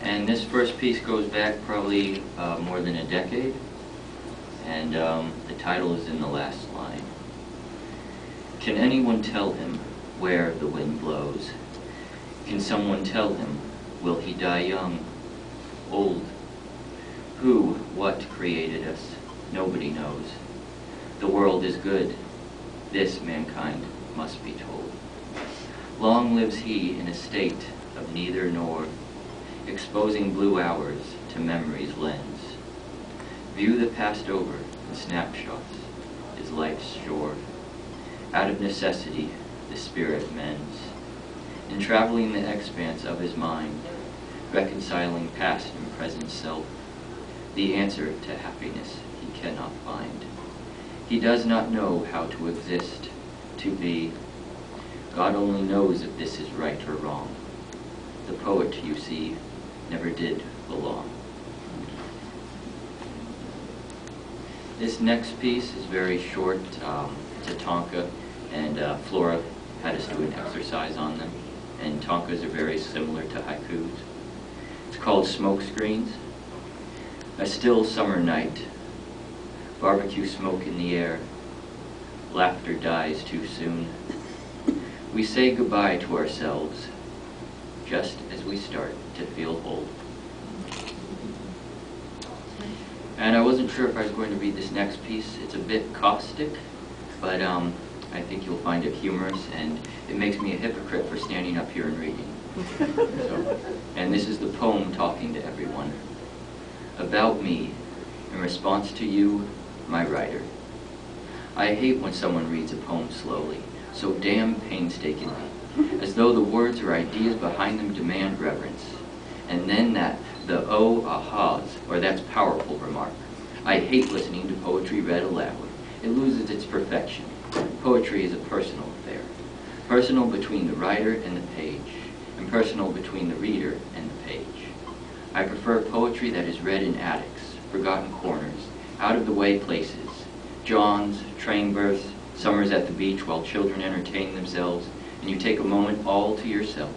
And this first piece goes back probably more than a decade, and the title is in the last line. Can anyone tell him where the wind blows? Can someone tell him, will he die young, old? Who, what created us? Nobody knows. The world is good. This mankind must be told. Long lives he in a state of neither nor, exposing blue hours to memory's lens. View the past over in snapshots is life's shore. Out of necessity the spirit mends, in traveling the expanse of his mind, reconciling past and present self, the answer to happiness he cannot find. He does not know how to exist, to be. God only knows if this is right or wrong. The poet, you see, never did belong. This next piece is very short. It's a tanka, and Flora had us do an exercise on them. And tankas are very similar to haikus. It's called Smoke Screens. A still summer night, barbecue smoke in the air, laughter dies too soon. We say goodbye to ourselves, just as we start to feel old. And I wasn't sure if I was going to read this next piece. It's a bit caustic, but I think you'll find it humorous, and it makes me a hypocrite for standing up here and reading. And this is the poem talking to everyone. About me, in response to you, my writer. I hate when someone reads a poem slowly, so damn painstakingly, as though the words or ideas behind them demand reverence. And then the oh, ahas, or that's powerful remark. I hate listening to poetry read aloud. It loses its perfection. Poetry is a personal affair. Personal between the writer and the page, and personal between the reader and the page. I prefer poetry that is read in attics, forgotten corners, out-of-the-way places, jawns, train berths, summers at the beach while children entertain themselves, and you take a moment all to yourself.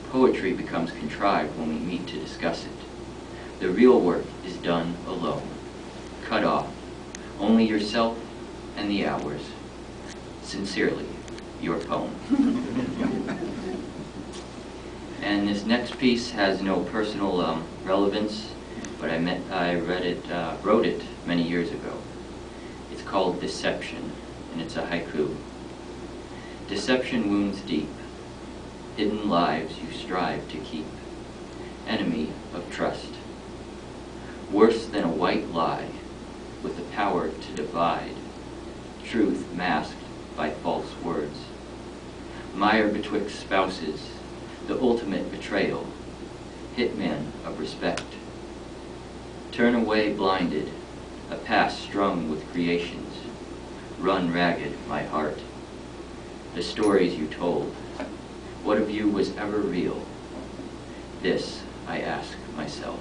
Poetry becomes contrived when we meet to discuss it. The real work is done alone, cut off, only yourself and the hours. Sincerely, your poem. And this next piece has no personal relevance, but I wrote it many years ago. It's called Deception, and it's a haiku. Deception wounds deep, hidden lives you strive to keep, enemy of trust. Worse than a white lie, with the power to divide, truth masked by false words. Mire betwixt spouses, the ultimate betrayal, hitman of respect. Turn away blinded, a past strung with creations. Run ragged, my heart. The stories you told, what of you was ever real? This I ask myself.